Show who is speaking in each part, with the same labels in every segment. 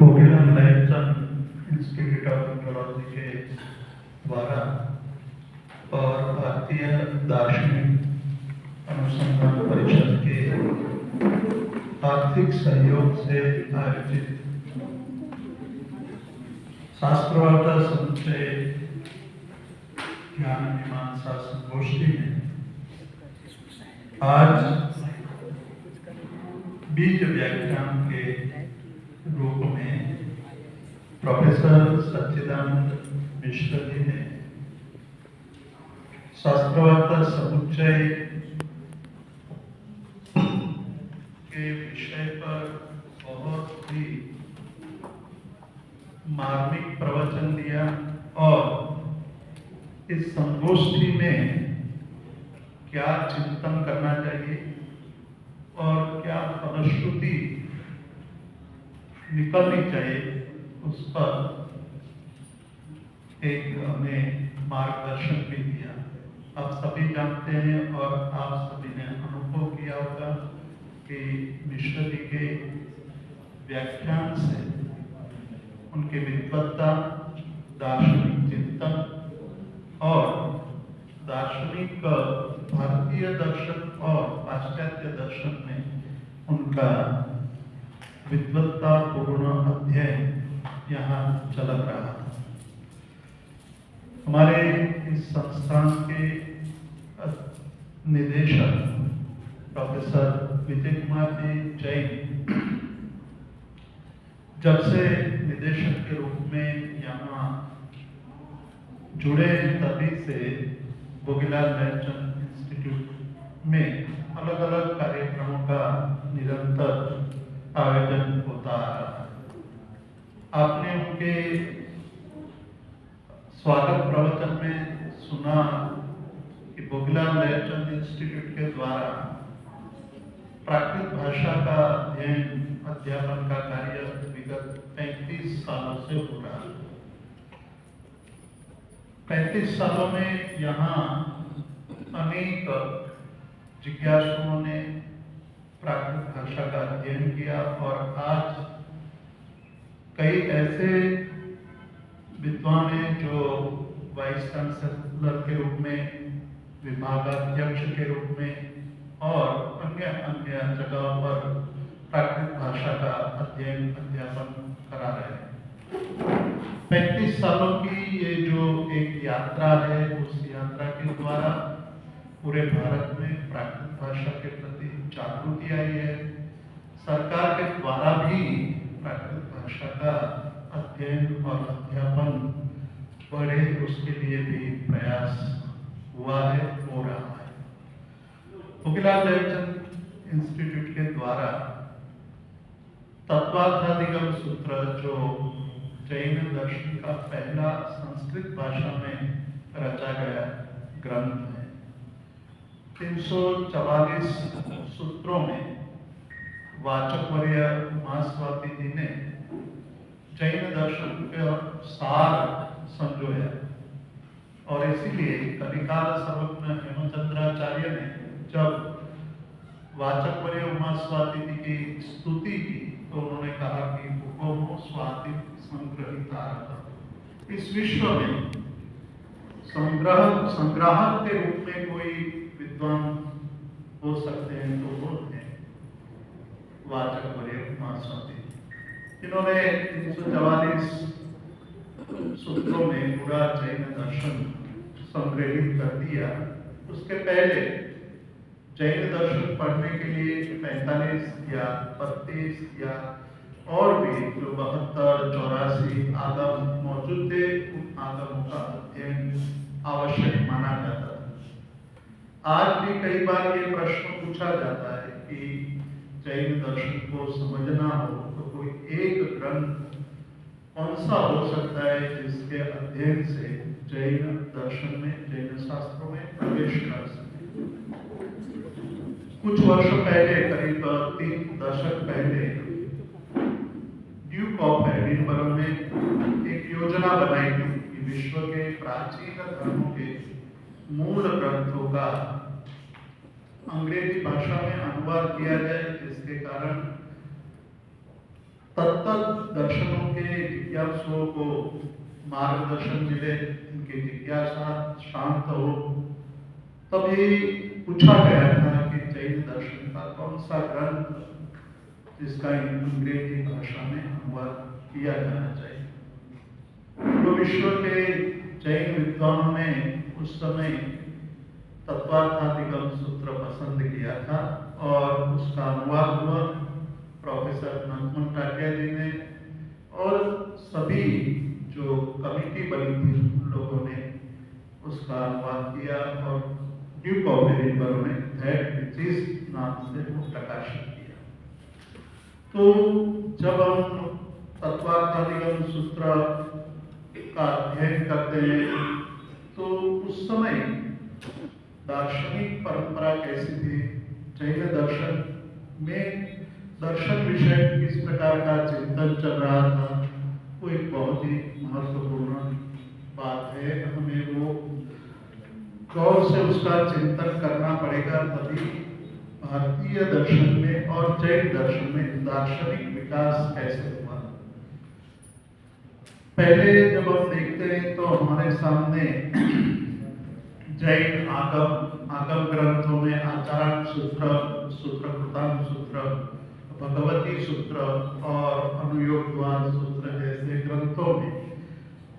Speaker 1: Motilal नेहरचंद institute of technology के द्वारा और भारतीय दार्शनिक अनुसंधान परिषद के आर्थिक सहयोग से आयोजित शास्त्रवार्ता समुच्चय ज्ञान मीमांसा संगोष्ठी में आज बीज व्याख्यान के रूप में प्रोफेसर सच्चिदानंद मिश्र जी ने शास्त्रवार्ता समुच्चय के विषय पर बहुत ही मार्मिक प्रवचन दिया और इस संगोष्ठी में क्या चिंतन करना चाहिए और क्या फलश्रुति निकलनी चाहिए उस पर एक हमें मार्गदर्शन भी दिया। आप सभी जानते हैं और आप सभी ने अनुभव किया होगा कि मिश्र जी के व्याख्यान से उनकी विद्वत्ता, दार्शनिक चिंतन और दार्शनिक भारतीय दर्शन और पाश्चात्य दर्शन में उनका विद्वत्तापूर्ण अध्ययन यहाँ चल रहा है। हमारे इस संस्थान के निदेशक प्रोफेसर विजय कुमार जी जैन जब से निदेशक के रूप में यहाँ जुड़े तभी से मोतीलाल नेहरचंद इंस्टीट्यूट में अलग अलग कार्यक्रमों का निरंतर आयोजन होता आ रहा है। आपने उनके स्वागत प्रवचन में सुना कि मोतीलाल नेहरचंद इंस्टीट्यूट के द्वारा प्राकृत भाषा का अध्ययन अध्यापन का कार्य विगत 35 सालों से हो रहा है। 35 सालों में यहाँ अनेक जिज्ञासुओं ने प्राकृत भाषा का अध्ययन किया और आज कई ऐसे विद्वान हैं जो वाइस चांसलर के रूप में, विभागाध्यक्ष के रूप में और अन्य अन्य जगहों पर प्राकृत भाषा का अध्ययन अध्यापन करा रहे हैं। 35 सालों की ये जो एक यात्रा है, उस यात्रा के द्वारा पूरे भारत में प्राकृत भाषा के प्रति जागृति आई है। सरकार के द्वारा भी प्राकृत भाषा का अध्ययन और अध्यापन बढ़े, उसके लिए भी प्रयास हुआ है, हो रहा है। मोतीलाल नेहरचंद इंस्टीट्यूट के द्वारा तत्वाध्यादिगम सूत्र जो जैन दर्शन का पहला संस्कृत भाषा में रचा गया ग्रंथ है। 344 सूत्रों में वाचकवर्य महास्वाति जी ने जैन दर्शन का सार संजोया और इसीलिए कलिकाल सर्वज्ञ हेमचंद्राचार्य ने जब वाचकवर्य उमास्वाति जी की स्तुति की तो उन्होंने कहा कि उपमो स्वाति संग्रहिता। इस विश्व में संग्राहक के रूप में कोई विद्वान हो सकते हैं तो वो है वाचकवर्य उमास्वाति, जिन्होंने 344 सूत्रों में पूरा जैन दर्शन संग्रहित कर दिया। उसके पहले जैन दर्शन पढ़ने के लिए 45 या 32 या और भी जो 72 84 आगम मौजूद थे, उन आगमों का अध्ययन आवश्यक माना जाता है। आज भी कई बार ये प्रश्न पूछा जाता है कि जैन दर्शन को समझना हो तो कोई एक ग्रंथ कौन सा हो सकता है जिसके अध्ययन से जैन दर्शन में, जैन शास्त्रों में प्रवेश कर सके। कुछ वर्ष पहले, करीब 3 दशक पहले, ड्यूक ऑफ एडिनबर्ग में एक योजना बनाई गई कि विश्व के प्राचीन धर्मों के मूल ग्रंथों का अंग्रेजी भाषा में अनुवाद किया जाए, जिसके कारण तत्त दर्शनों के जिज्ञासुओं को मार्गदर्शन मिले, उनकी जिज्ञासा शांत हो। तभी पूछा गया था कि जैन दर्शन का कौन सा ग्रंथ जिसका अंग्रेजी भाषा में अनुवाद किया जाना चाहिए। तो विश्व के जैन विद्वानों ने उस समय तत्वार्थाधिगम सूत्र पसंद किया था और उसका अनुवाद हुआ प्रोफेसर नंदकुमार टाटिया जी ने, और सभी जो कमेटी बनी थी उन लोगों ने उसका अनुवाद किया और ड्यूक ऑफ एडिनबरो ने दैट विच नाम से वो प्रकाशित किया। तो जब हम तत्वार्थाधिगम सूत्र का अध्ययन करते हैं तो उस समय दार्शनिक परंपरा कैसी थी, जैन दर्शन में दर्शन विषय किस प्रकार का चिंतन चल रहा था, वो एक बहुत ही महत्वपूर्ण बात है। हमें वो गौर से उसका चिंतन करना पड़ेगा, तभी भारतीय दर्शन में और जैन दर्शन में दार्शनिक विकास कैसे हुआ। पहले जब हम देखते हैं तो हमारे सामने जैन आगम ग्रंथों में आचार्य सूत्र, सूत्रकृतांग सूत्र, भगवती सूत्र और अनुयोगद्वार सूत्र जैसे ग्रंथों में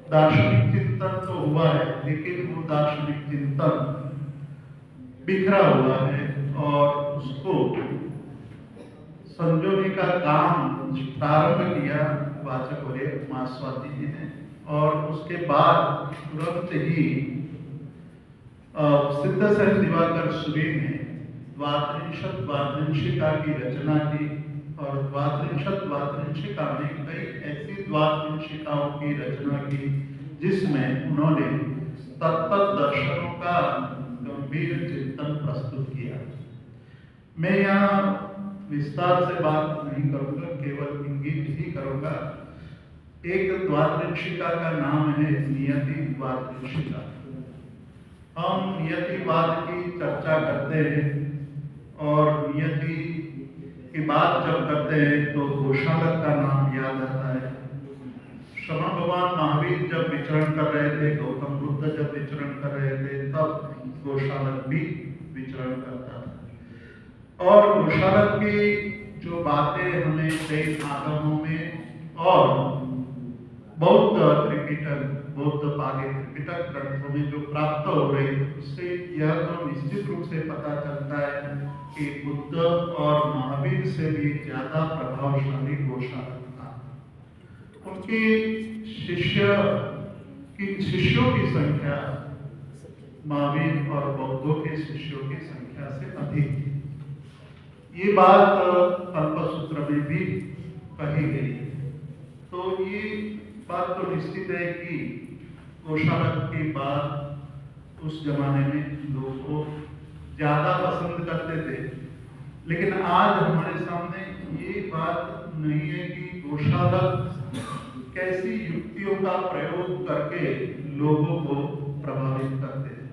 Speaker 1: दार्शनिक चिंतन तो हुआ है, लेकिन वो दार्शनिक चिंतन बिखरा हुआ है और उसको संजोने का काम प्रारंभ किया वाचकोरे मार्क्सवादी जी ने, और उसके बाद तुरंत ही सिद्धसेन दिवाकर सूरी ने द्वात्रिंशत् द्वात्रिंशिका की रचना की, और द्वात्रिंशत् द्वात्रिंशिका में कई ऐसी द्वात्रिंशिकाओं की रचना की जिसमें उन्होंने तत्त दर्शनों का गंभीर चिंतन प्रस्तुत किया। मैं यहाँ विस्तार से बात नहीं करूंगा, केवल इंगित ही करूंगा। एक द्वात्रिंशिका का नाम है नियति द्वात्रिंशिका। हम नियतिवाद की चर्चा करते हैं और नियति की बात जब करते हैं तो गोशालक का नाम याद आता है। श्रवण भगवान महावीर जब विचरण कर रहे थे, गौतम बुद्ध जब विचरण कर रहे थे, तब गोशालक भी विचरण करता था। और गोशालक की जो बातें हमें जैन आगमों में और बौद्ध त्रिपिटक, बौद्ध पाली त्रिपिटक ग्रंथों में जो प्राप्त हो रही है, उससे यह तो निश्चित रूप से पता चलता है कि बुद्ध और महावीर से भी ज्यादा प्रभावशाली गोशालक था। उनकी शिष्यों की संख्या महावीर और बौद्धों के शिष्यों की संख्या से अधिक थी। ये बात कल्पसूत्र में भी कही गई है। तो ये बात तो निश्चित है कि गोशालक की बात उस जमाने में लोग को ज्यादा पसंद करते थे, लेकिन आज हमारे सामने ये बात नहीं है कि गोशालक कैसी युक्तियों का प्रयोग करके लोगों को प्रभावित करते थे।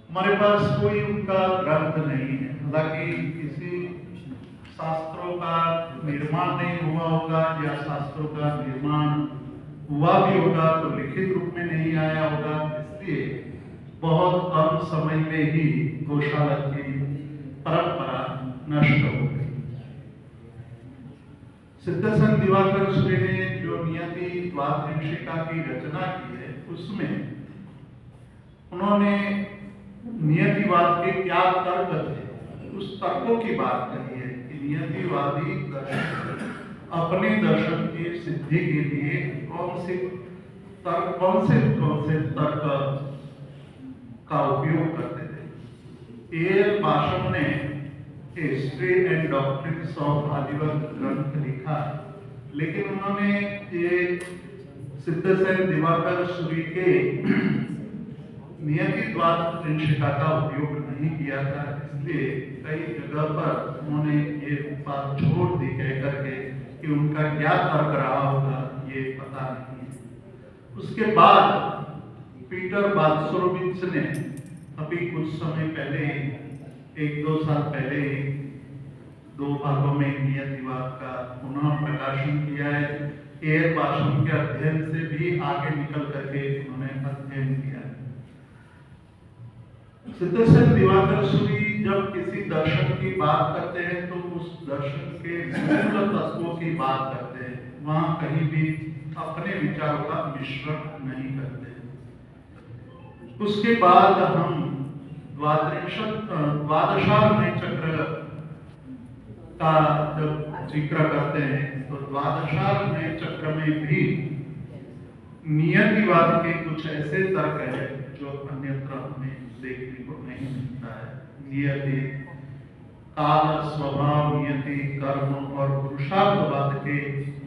Speaker 1: हमारे पास कोई उनका ग्रंथ नहीं है, हालांकि किसी शास्त्रों का निर्माण नहीं हुआ होगा या शास्त्रों का निर्माण हुआ भी होगा तो लिखित रूप में नहीं आया होगा, इसलिए बहुत कम समय में ही गोशालक की परंपरा नष्ट हो गई। सिद्धसेन दिवाकर सूरी ने जो नियति द्वात्रिंशिका की रचना की है, उसमें उन्होंने नियतिवाद के क्या तर्क थे, उस तर्कों की बात कही है कि नियतिवादी दर्शन अपने दर्शन की सिद्धि के लिए कौन से तर्क का उपयोग करते थे। ए भाषण ने हिस्ट्री एंड डॉक्ट्रिन्स ऑफ आदिवत ग्रंथ लिखा, लेकिन उन्होंने ये सिद्धसेन दिवाकर सूरी के नियति द्वात्रिंशिका का उपयोग नहीं किया था, इसलिए कई जगह पर उन्होंने ये बात छोड़ दी कह करके कि उनका क्या तर्क रहा होगा ये पता नहीं है। उसके बाद पीटर बात्सोरोविच ने अभी कुछ समय पहले, 1-2 साल पहले दो भागों में नियतिवाद का पुनः प्रकाशन किया है। एक भाषण के अध्ययन से भी आगे निकल करके उन्होंने अध्ययन किया है। सिद्धेश्वर दिवाकर सूरी जब किसी दर्शन की बात करते हैं तो उस दर्शन के मूल तत्वों की बात करते हैं, वहां कहीं भी अपने विचारों का मिश्रण नहीं करते। उसके बाद हम द्वादशार्णय चक्र का जब जिक्र करते हैं तो द्वादशार्णय चक्र में भी नियतिवाद के कुछ ऐसे तर्क है जो अन्यत्र हमें देखने को नहीं मिलता है। नियति, काल, स्वभाव, नियति, कर्म और पुरुषार्थवाद के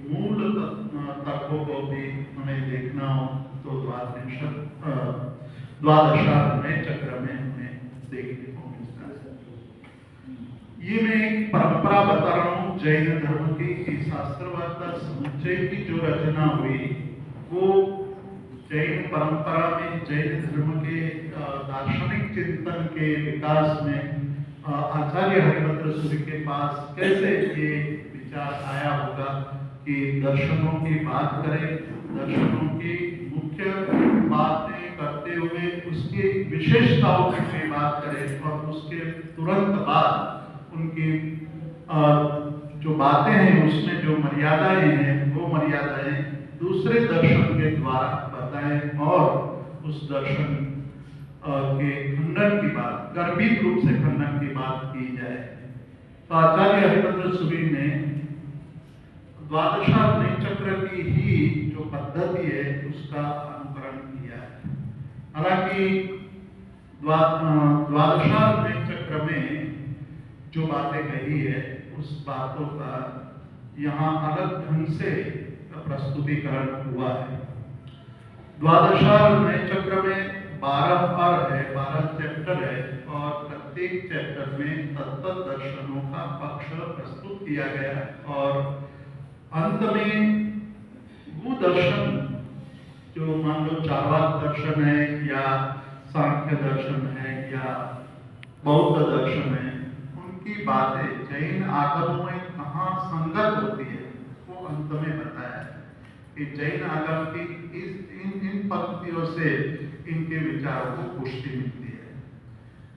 Speaker 1: मूल तर्कों को भी हमें देखना हो तो द्वादशार्णय चक्र में हमें देखने को मिलता है। ये मैं एक परंपरा बता रहा हूँ जैन धर्म की शास्त्रवाद का समुच्चय की जो रचना हुई वो जैन परंपरा में जैन धर्म के दार्शनिक चिंतन के विकास में आचार्य हरिभद्र सूरी के पास कैसे ये विचार आया होगा कि दर्शनों की बात करें, दर्शनों की मुख्य बातें करते हुए उसकी विशेषताओं की बात करें और उसके तुरंत बाद उनकी जो बातें हैं उसमें जो मर्यादाएं हैं वो मर्यादाएं दूसरे दर्शन के द्वारा बताएं और उस दर्शन के खंडन की बात, गर्भित रूप से खंडन की बात की जाए। तो आचार्य हरिभद्र सूरी ने द्वादशार्णय चक्र की ही जो पद्धति है उसका अनुकरण किया है। हालांकि द्वादशार्णय चक्र में जो बातें कही है उस बातों का यहाँ अलग ढंग से प्रस्तुतिकरण हुआ है। द्वादशार्णय चक्र में 12 पार है, 12 चैप्टर है और प्रत्येक चैप्टर में तत्व दर्शनों का पक्ष प्रस्तुत किया गया है और अंत में वो दर्शन जो मान लो चार्वाक दर्शन है या सांख्य दर्शन है या बौद्ध दर्शन है, उनकी बातें जैन आगम में कहाँ संगत होती है वो अंत में बताया है कि जैन आगम की इन पंक्तियों से इनके विचारों को पुष्टि मिलती है।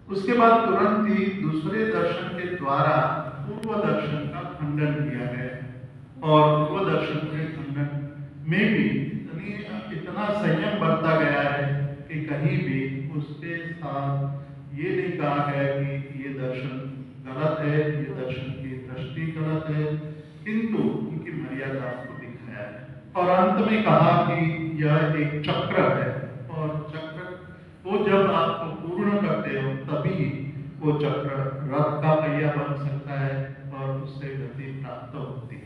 Speaker 1: उसके बाद तुरंत ही दूसरे दर्शन के द्वारा पूर्व दर्शन का खंडन किया गया और पूर्व दर्शन के खंडन में भी इतना संयम बरता गया है कि कहीं भी उसके साथ ये नहीं कहा गया कि ये दर्शन गलत है, ये दर्शन की दृष्टि गलत है, किंतु उनकी मर्यादा को दिखाया है और अंत में कहा कि यह एक चक्र है और चक्र वो जब आपको पूर्ण करते हो तभी वो चक्र रथ का पहिया बन सकता है और उससे गति प्राप्त होती है।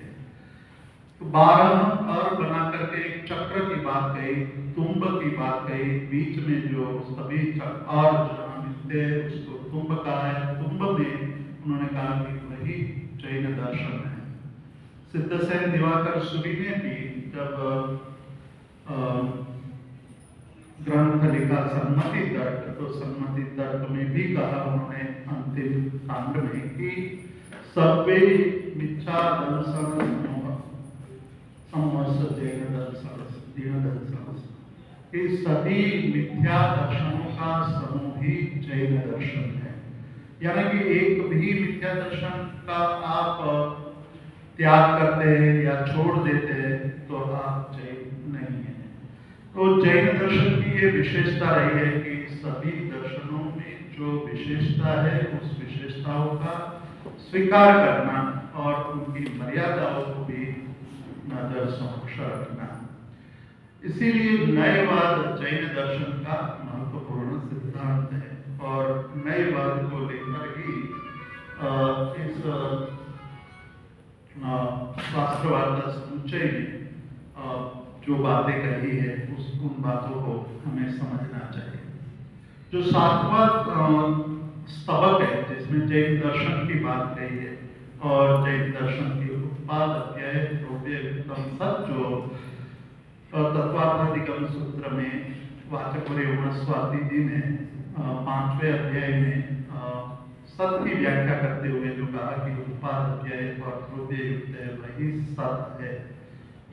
Speaker 1: तो 12 और बना करके एक चक्र की बात कही, तुम्ब की बात कही, बीच में जो सभी और जहाँ मिलते हैं उसको तुम्ब कहा है। तुम्ब में उन्होंने कहा कि वही जैन दर्शन है। सिद्धसेन दिवाकर सूरी ने भी जब ग्रंथ लिखा सम्मति तर्क, तो सम्मति तर्क में भी कहा उन्होंने अंतिम कांड में कि सर्वे मिथ्या दर्शन समस्त जैन दर्शन, कि सभी मिथ्या दर्शनों का समूह ही जैन दर्शन है। यानी कि एक भी मिथ्या दर्शन का आप त्याग करते हैं या छोड़ देते हैं तो आप जैन नहीं है। तो जैन दर्शन की ये विशेषता रही है कि सभी दर्शनों में जो विशेषता है उस विशेषताओं का स्वीकार करना और उनकी मर्यादाओं को भी नजर समक्ष रखना। इसीलिए नयवाद जैन दर्शन का महत्वपूर्ण सिद्धांत है और नयवाद को लेकर ही इस शास्त्रवाद का समुच्चय में जो बातें कही है उन बातों को हमें समझना चाहिए। जो 7वां स्तबक है जिसमें जैन दर्शन की बात कही है और जैन दर्शन की उत्पाद अध्याय जो तत्वाधिगम सूत्र में वाचस्पति जी ने 5वें अध्याय में सत की व्याख्या करते हुए जो कहा कि उपाध्यय और ध्रुवयुक्त वही सत है।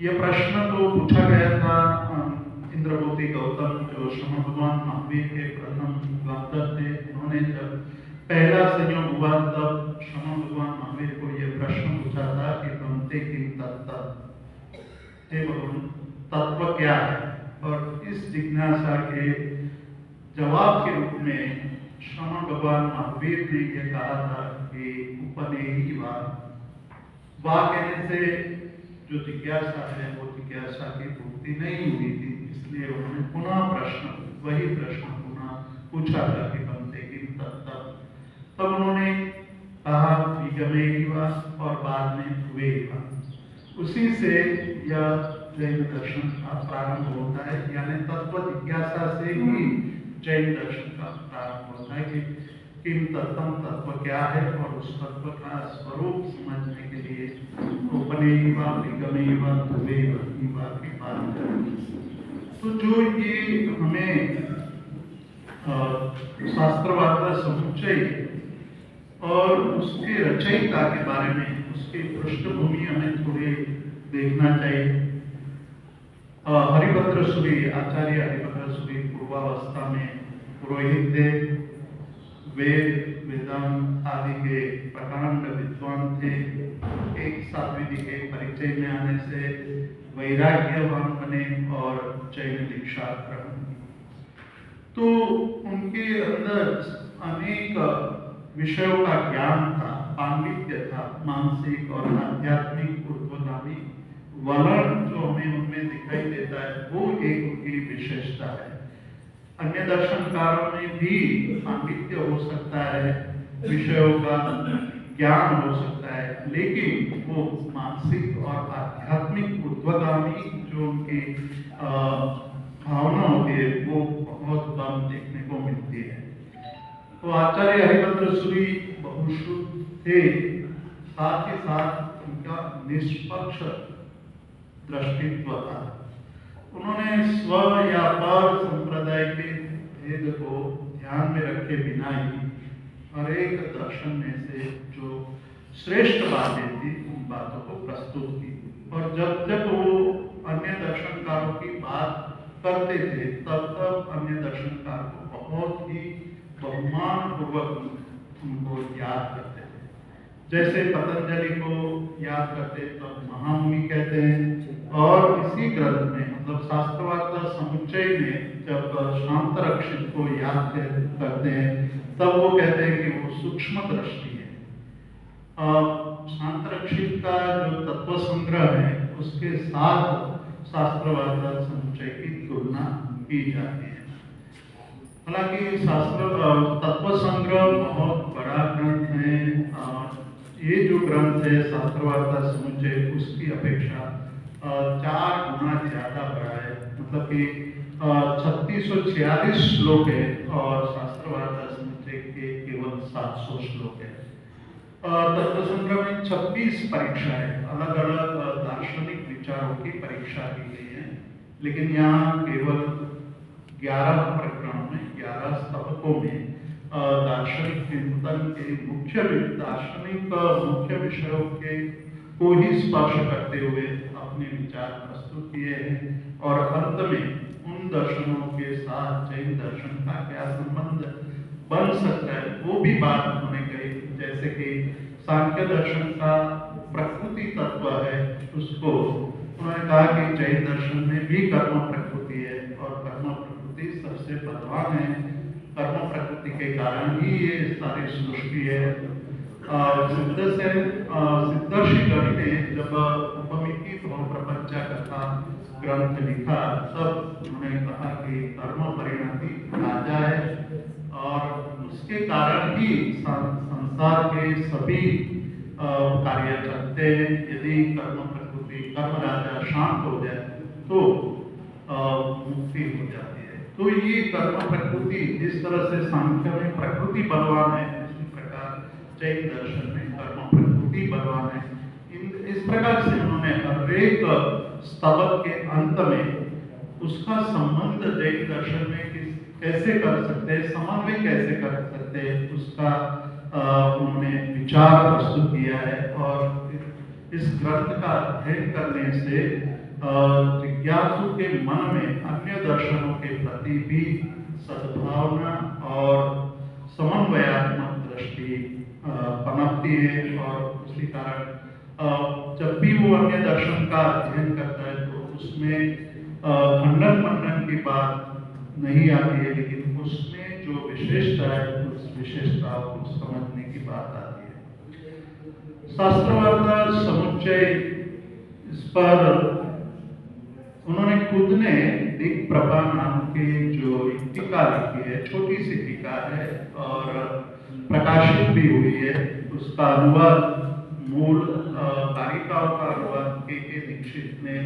Speaker 1: यह प्रश्न तो पूछा गया था इंद्रभूति गौतम जो श्रमण भगवान महावीर के प्रथम ग्रंथ थे। उन्होंने जब पहला संयोग हुआ तब श्रमण भगवान महावीर को यह प्रश्न पूछा था कि तमते किम तत्व, हे भगवान तत्व क्या है। और इस जिज्ञासा के जवाब के रूप में श्रमण भगवान महावीर ने यह कहा था कि उपनेयी वाह कहने से जो जिज्ञासा है वो जिज्ञासा की पूर्ति नहीं हुई थी, इसलिए उन्होंने पुनः वही प्रश्न पुनः पूछा था कि बनते किम तत्व। तब उन्होंने कहा विगमेयी वाह और बाद में ध्रुवेयी वाह। उसी से यह जैन दर्शन का प्रारंभ होता है, यानी तत्व जिज्ञासा से ही जैन दर्शन का प्रारंभ होता है कि किम तत्वम तत्व क्या है और उस तत्व का स्वरूप समझने के लिए उपनेयी वा विगमेयी वा ध्रुवेयी वा की बात करें। तो जो ये हमें शास्त्रवाद का समुच्चय और उसके रचयिता के बारे में उसकी पृष्ठभूमि हमें थोड़ी देखना चाहिए। हरिभद्र सूरी आचार्य हरिभद्र सूरी पूर्वावस्था में पुरोहित थे, वेद वेदांत आदि के प्रकांड विद्वान थे। एक सात्विकी के परिचय में आने से वैराग्यवान बने और जैन दीक्षा ग्रहण की। तो उनके अंदर अनेक विषयों का ज्ञान था, पांडित्य था, मानसिक और आध्यात्मिक ऊर्ध्वगामी वलन जो हमें उनमें दिखाई देता है वो एक उनकी विशेषता है। अन्य दर्शनकारों में भी पांडित्य हो सकता है, विषयों का ज्ञान हो सकता है, लेकिन वो मानसिक और आध्यात्मिक ऊर्ध्वगामी जो उनकी भावना होती है वो बहुत कम देखने को मिलती है। तो आचार्य हरिभद्र सूरी बहुश्रुत थे, साथ ही साथ उनका निष्पक्ष दृष्टित्व था। उन्होंने स्व या पर संप्रदाय के भेद को ध्यान में रखे बिना ही हर एक दर्शन में से जो श्रेष्ठ बातें थी उन बातों को प्रस्तुत की। और जब जब वो अन्य दर्शनकारों की बात करते थे तब तब अन्य दर्शनकार को बहुत ही बहुमान पूर्वक उनको याद करते थे। जैसे पतंजलि को याद करते तब महामुनि कहते हैं, और इसी ग्रंथ में मतलब शास्त्रवाद का समुच्चय में जब शांत रक्षित को याद करते हैं तब वो कहते हैं कि वो सूक्ष्म दृष्टि है। शांत रक्षित का जो तत्व संग्रह है उसके साथ शास्त्रवाद का समुच्चय की तुलना की जाती है। हालांकि शास्त्र तत्व संग्रह बहुत बड़ा ग्रंथ है। ये जो ग्रंथ है शास्त्रवाद का समुच्चय उसकी अपेक्षा 4 गुना ज्यादा बड़ा है। मतलब कि 3646 श्लोक है और शास्त्रवाद का समुच्चय के केवल 700 श्लोक है। तत्व संग्रह में 26 परीक्षा है, अलग अलग दार्शनिक विचारों की परीक्षा की गई है, लेकिन यहाँ केवल 11 प्रकरणों में 11 स्तबकों में दार्शनिक चिंतन के मुख्य विषयों के को ही स्पर्श करते हुए अपने विचार प्रस्तुत किए हैं। और अंत में उन दर्शनों के साथ जैन दर्शन का क्या संबंध बन सकता है वो भी बात उन्होंने कही। जैसे कि सांख्य दर्शन का प्रकृति तत्व है, उसको उन्होंने कहा कि जैन दर्शन में भी कर्म प्रकृति है और कर्म प्रकृति सबसे बलवान है। कर्म प्रकृति के कारण ही ये सारी सृष्टि है। सिद्धर्षि गणि ने जब उपमिति प्रपंच कथा ग्रंथ लिखा तब उन्होंने कहा कि कर्म परिणति राजा है और उसके कारण ही संसार के सभी कार्य चलते हैं। यदि कर्म राजा शांत हो जाए तो मुक्ति हो जाती है। तो ये कर्म प्रकृति जिस तरह से सांख्य में प्रकृति बलवान है उसी प्रकार जैन दर्शन में कर्म प्रकृति बलवान है। इस प्रकार से उन्होंने हर एक स्तबक के अंत में उसका संबंध जैन दर्शन में कैसे कर सकते हैं, समन्वय कैसे कर सकते हैं, उसका उन्होंने विचार प्रस्तुत किया है और इस ग्रंथ का अध्ययन करने से जिज्ञासु के मन में अन्य दर्शनों के प्रति भी सद्भावना और समन्वयात्मक दृष्टि पनपती है और उसी कारण जब भी वो अन्य दर्शन का अध्ययन करता है तो उसमें खंडन मंडन की बात नहीं आती है, लेकिन उसमें जो विशेषता है उस विशेषता को समझने की बात आती है। शास्त्रवाद समुच्चय, इस पर उन्होंने खुद ने दिक्प्रभा नाम के जो टीका लिखी है, छोटी सी टीका है और प्रकाशित भी हुई है। उसका अनुवाद मूल कारिकाओं का अनुवाद के दीक्षित ने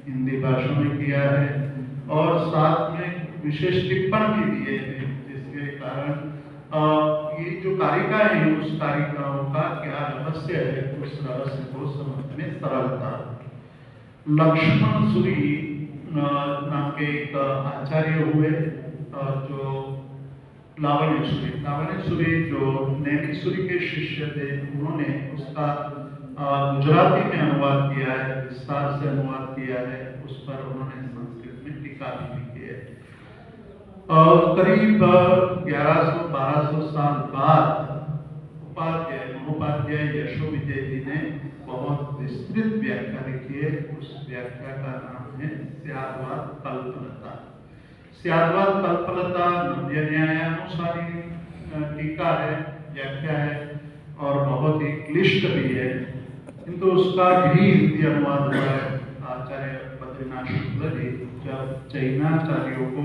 Speaker 1: हिंदी भाषा में किया है और साथ में विशेष टिप्पण भी दिए हैं, जिसके कारण ये जो कारिका है उस कारिकाओं का क्या रहस्य है उस रहस्य को समझने सरलता। लक्ष्मण सूरी नाम के एक आचार्य हुए जो लावण्यसूरी जो नैमिषारण्य के शिष्य थे, उन्होंने उसका गुजराती में अनुवाद किया है, विस्तार से अनुवाद किया है। उस पर उन्होंने संस्कृत में टीका भी लिखी है। करीब 1100-1200 साल बाद महोपाध्याय यशोविजय जी ने बहुत विस्तृत व्याख्या लिखी है। उस व्याख्या का नाम है स्याद्वाद कल्पलता। स्याद्वाद कल्पलता नव्य न्यायानुसारी टीका है, व्याख्या है और बहुत ही क्लिष्ट भी है, किंतु उसका भी हिंदी अनुवाद हुआ है। आचार्य बद्रीनाथ शुक्ल जी जब जैनाचार्यों को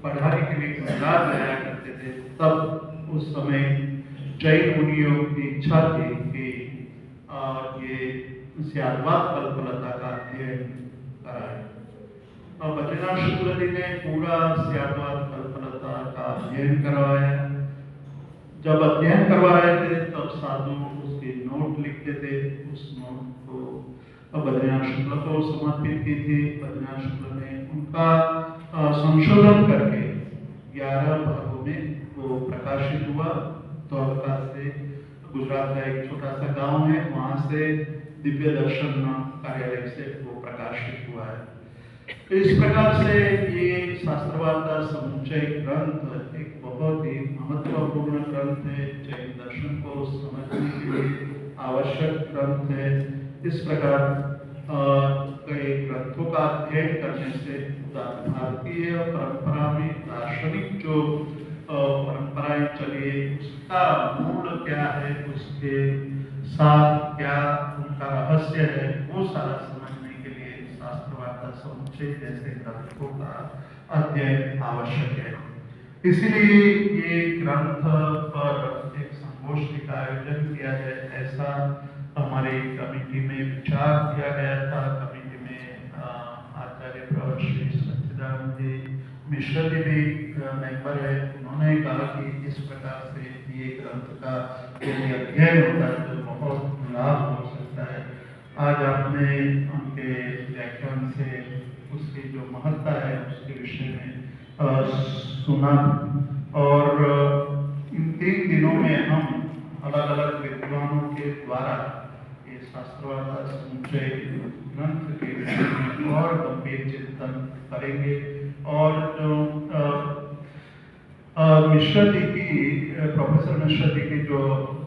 Speaker 1: पढ़ाने के लिए गुजरात जाया करते थे, तब उस समय जैन मुनियों की इच्छा थी कि ये स्याद्वाद कल्पलता का अध्ययन कराए। बद्रीनाथ शुक्ल जी ने पूरा स्याद्वाद कल्पलता का अध्ययन करवाया। जब अध्ययन करवा रहे थे तब साधु उसके नोट लिखते थे। उस नोट को बद्रीनाथ शुक्ल को समर्पित की थी। बद्रीनाथ शुक्ल ने उनका संशोधन करके 11 भागों में वो प्रकाशित हुआ। द्वारका से गुजरात का एक छोटा सा गांव है, वहां से दिव्य दर्शन कार्यालय से वो प्रकाशित हुआ है। इस प्रकार से ये शास्त्रवाद समुच्चय ग्रंथ एक बहुत ही महत्वपूर्ण ग्रंथ है, जैन दर्शन को समझने के लिए आवश्यक ग्रंथ है। इस प्रकार कई ग्रंथों का अध्ययन करने से भारतीय परंपरा में दार्शनिक जो परंपराएं चली है उसका मूल क्या है, उसके साथ क्या उनका रहस्य है, वो सारा समझने के लिए शास्त्रवाद समुच्चय जैसे ग्रंथों का अध्ययन आवश्यक है। इसलिए ये ग्रंथ पर एक संगोष्ठी का आयोजन किया जाए, ऐसा हमारी कमेटी में विचार किया गया था। कमेटी में आचार्य श्री सच्चिदानंद जी मिश्र जी भी मेंबर है। उन्होंने कहा कि इस प्रकार से ये ग्रंथ का यदि अध्ययन होता है तो बहुत लाभ हो सकता है। आज आपने उनके व्याख्यान से उसकी जो महत्ता है उसके विषय में सुना और इन 3 दिनों में हम अलग अलग विद्वानों के द्वारा ये शास्त्रवाद समुच्चय ग्रंथ के विषय में और गंभीर चिंतन करेंगे और जो मिश्र जी की प्रोफेसर मिश्र जी की जो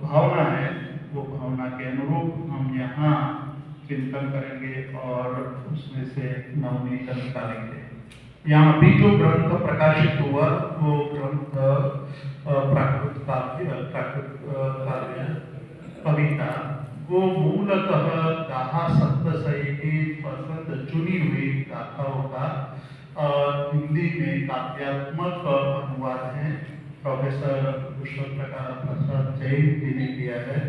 Speaker 1: भावना है वो भावना के अनुरूप हम यहाँ चिंतन करेंगे और उसमें से नवनीत निकालेंगे। यहाँ भी जो ग्रंथ प्रकाशित हुआ वो ग्रंथ प्राकृत काव्य कविता, वो मूलतः गाथा सप्तशती की पसंद चुनी हुई गाथाओं का हिंदी में काव्यात्मक अनुवाद है। प्रोफेसर कुशल प्रसाद जैन जी ने किया है।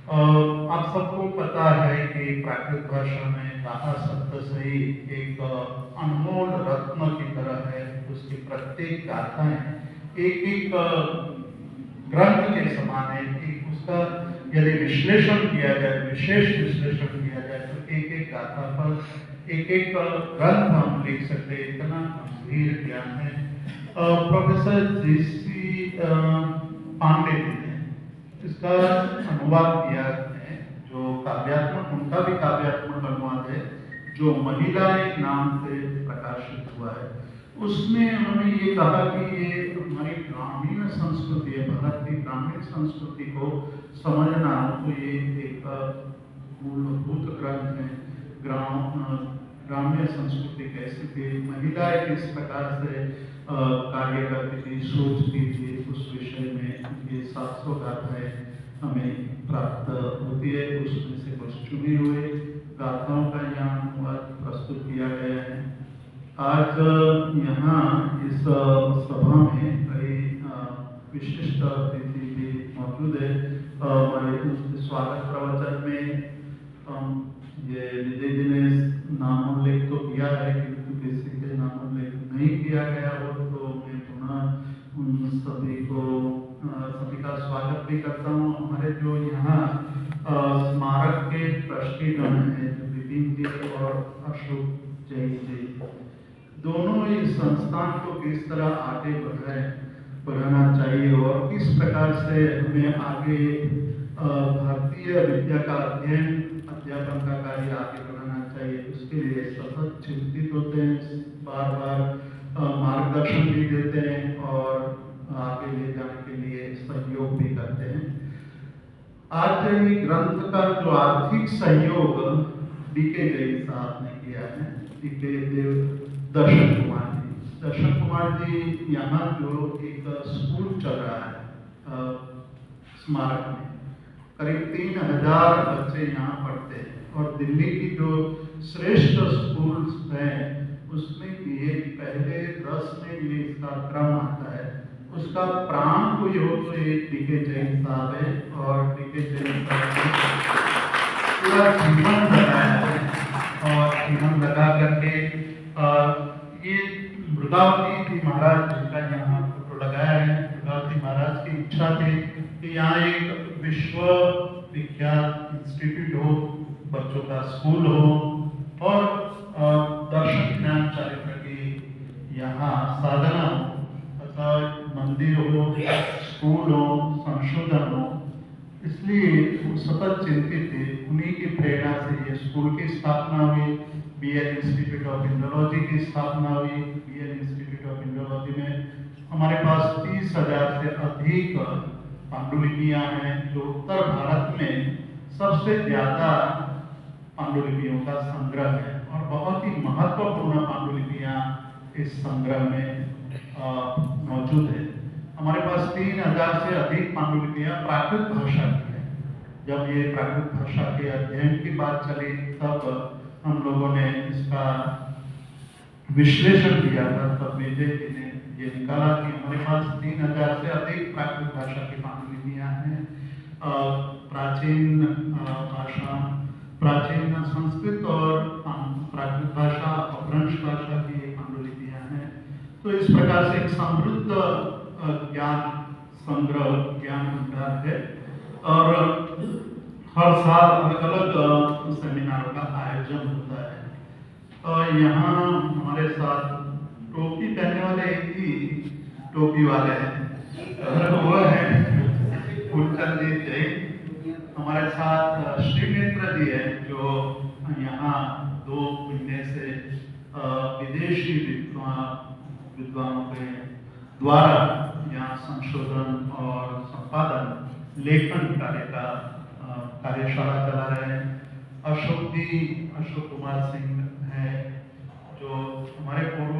Speaker 1: आप सबको पता है कि प्राकृत भाषा में गाथा सप्तशती एक अनमोल रत्न की तरह है। उसकी प्रत्येक गाथाएं एक एक ग्रंथ के समान है कि उसका यदि विश्लेषण किया जाए, विशेष विश्लेषण किया जाए तो एक एक गाथा पर एक एक ग्रंथ हम लिख सकते हैं, इतना गंभीर ज्ञान है। Professor GC. पांडे जी ने इसका अनुवाद किया है, जो काव्यात्मक, उनका भी काव्यात्मक अनुवाद है जो महिलाएं नाम से प्रकाशित हुआ है। उसमें उन्होंने ये कहा कि ये हमारी ग्रामीण संस्कृति है, भारत की ग्रामीण संस्कृति को समझना तो ये एक मूलभूत ग्रंथ है। ग्रामीण संस्कृति कैसी थी, महिलाएं किस प्रकार से कार्य करती थी, सोचती थी, उस विषय में ये 700 गाथाएं हमें प्राप्त होती है। उसमें से कुछ चुने हुए गाथाओं का यहाँ अनुवाद प्रस्तुत किया गया है। आज यहाँ इस सभा में कई विशिष्ट अतिथि भी मौजूद है। हमारे स्वागत प्रवचन में ये विजय जी ने नामोल्लेख तो किया है, किंतु किसी के नामोल्लेख नहीं किया गया हो तो मैं पुनः उन सभी का स्वागत भी करता हूँ। हमारे जो यहाँ स्मारक के ट्रस्टीगण हैं, विपिन जी और अशोक जैन जी, दोनों इस संस्थान को किस तरह आगे बढ़ाना चाहिए और किस प्रकार से हमें आगे भारतीय विद्या का अध्यापन का कार्य आगे बढ़ाना चाहिए, उसके लिए सतत चिंतित होते हैं, बार बार मार्गदर्शन भी देते हैं और आगे ले जाने के लिए सहयोग भी करते हैं। आज ये ग्रंथ का जो आर्थिक सहयोग डीके जैन साहब ने किया है, दर्शन कुमार जी यहाँ जो एक स्कूल चल रहा है स्मारक में, करीब 3000 बच्चे यहाँ पढ़ते हैं और दिल्ली की जो श्रेष्ठ स्कूल्स हैं उसमें ये पहले 10 में ये इसका क्रम आता है। उसका प्राण कोई हो तो ये डीके जैन साहब है और डीके जैन साहब पूरा जीवन लगाया है और जीवन लगा करके ये मृगावती जी महाराज जिनका यहाँ फोटो लगाया है, मृगावती महाराज की इच्छा थी कि यहाँ एक विश्व विख्यात इंस्टीट्यूट हो, बच्चों का स्कूल हो और दर्शन ज्ञान चरित्र की यहाँ साधना हो, अर्थात मंदिर हो, स्कूल हो, संशोधन हो। इसलिए वो सतत चिंतित थे। उन्हीं की प्रेरणा से ये स्कूल की स्थापना हुई, बीएल इंस्टीट्यूट ऑफ इंडोलॉजी की स्थापना हुई। बीएल इंस्टीट्यूट ऑफ इंडोलॉजी में हमारे पास 30,000 से अधिक पांडुलिपियां हैं, जो उत्तर भारत में सबसे ज्यादा पांडुलिपियों का संग्रह है और बहुत ही महत्वपूर्ण पांडुलिपियां इस संग्रह में मौजूद है। हमारे पास 3000 से अधिक पांडुलिपियां प्राकृत भाषा की है। जब ये प्राकृत भाषा के अध्ययन की बात चली तब हम लोगों ने इसका विश्लेषण किया था, तब विजय जी ने ये निकाला कि हमारे पास 3000 से अधिक प्राकृत भाषा की पांडुलिपियां हैं। प्राचीन संस्कृत और प्राकृत भाषा अपभ्रंश भाषा की पांडुलिपियां हैं। तो इस प्रकार से एक समृद्ध ज्ञान संग्रह, ज्ञान भंडार है और हर साल अलग अलग सेमिनारों का आयोजन होता है। और यहाँ हमारे साथ टोपी पहनने वाले एक ही टोपी वाले हैं, वो है फूलचंद जी जैन। हमारे साथ श्रीनेत्र जी है जो यहाँ 2 महीने से विदेशी विद्वानों के द्वारा यहाँ संशोधन और संपादन लेखन कार्य का कार्यशाला चला रहे हैं। अशोक कुमार सिंह है जो हमारे पूर्व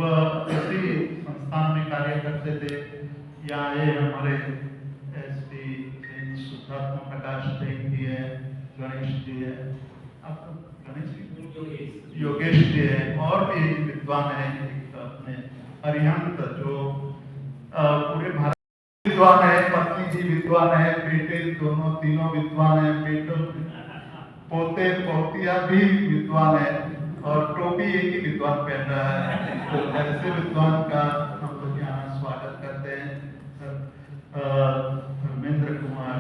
Speaker 1: इसी संस्थान में कार्य करते थे। यहाँ आए हमारे एसपी शुद्धात्मा प्रकाश जैन जी है, गणेश जी है, योगेश जी है और भी विद्वान है अपने अरिहंत जो पूरे भारत विद्वान है, पत्नी जी विद्वान है, बेटे तीनों विद्वान है, बेटों पोते पोतिया भी विद्वान है और टोपी एक ही विद्वान पहन रहा है। तो ऐसे विद्वान का हम लोग यहाँ स्वागत करते हैं। धर्मेंद्र कुमार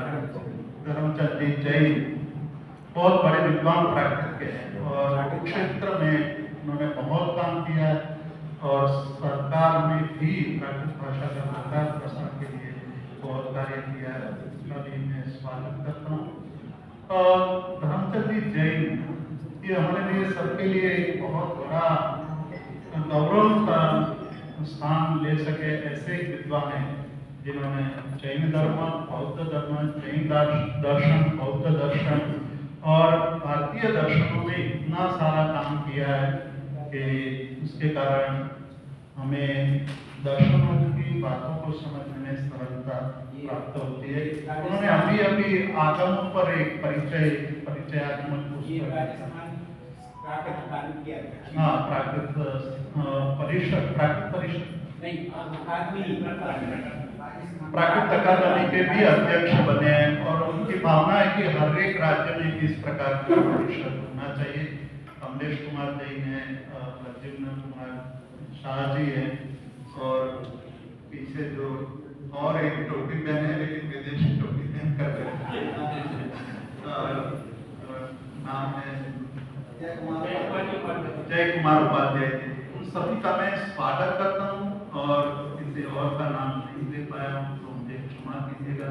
Speaker 1: धर्मचंद जी जैन बहुत बड़े विद्वान प्राकृत के हैं और क्षेत्र में उन्होंने बहुत काम किया और सरकार में भी प्राकृत भाषा का प्रचार प्रसार के लिए बहुत कार्य किया है। उसका भी मैं स्वागत करता हूँ। और धर्मचंद जी जैन, ये हमारे लिए सबके लिए एक बहुत बड़ा गौरव का स्थान ले सके ऐसे विद्वान हैं जिन्होंने जैन धर्म, बौद्ध धर्म, जैन दर्शन, बौद्ध दर्शन और भारतीय दर्शनों में इतना सारा काम किया है कि उसके कारण हमें दर्शनों की बातों को समझने में सरलता प्राप्त होती है। उन्होंने अभी आगमों पर एक परिचयात्मक पुस्तक, हाँ, प्राकृत अकादमी के भी अध्यक्ष बने हैं और उनकी भावना है कि हर एक राज्य में इस प्रकार का परिषद होना चाहिए। कमलेश कुमार जैन है, प्रद्युम्न कुमार शाह जी है और पीछे जो और एक टोपी पहने लेकिन विदेशी टोपी पहन कर नाम है जय कुमार उपाध्याय जी। उन सभी का मैं स्वागत करता हूँ और किसी और का नाम नहीं दे पाया हूँ तो मुझे क्षमा कीजिएगा।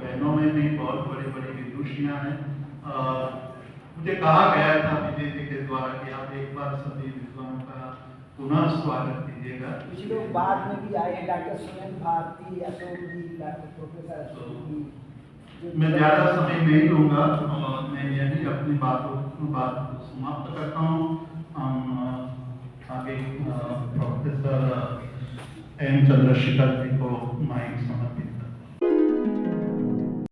Speaker 1: बहनों में भी बहुत बड़ी बड़ी विदुषियाँ हैं। मुझे कहा गया था विजय जी के द्वारा कि आप एक बार सभी विद्वानों का पुनः स्वागत कीजिएगा।
Speaker 2: कुछ लोग बाद में भी आए हैं, डॉक्टर सुनील भारती, अशोक जी, डॉक्टर प्रोफेसर अशोक जी।
Speaker 1: मैं ज़्यादा समय नहीं लूँगा और मैं यही अपनी बात को समाप्त करता हूँ। हम आगे प्रोफेसर एम चंद्रशेखर जी को माइक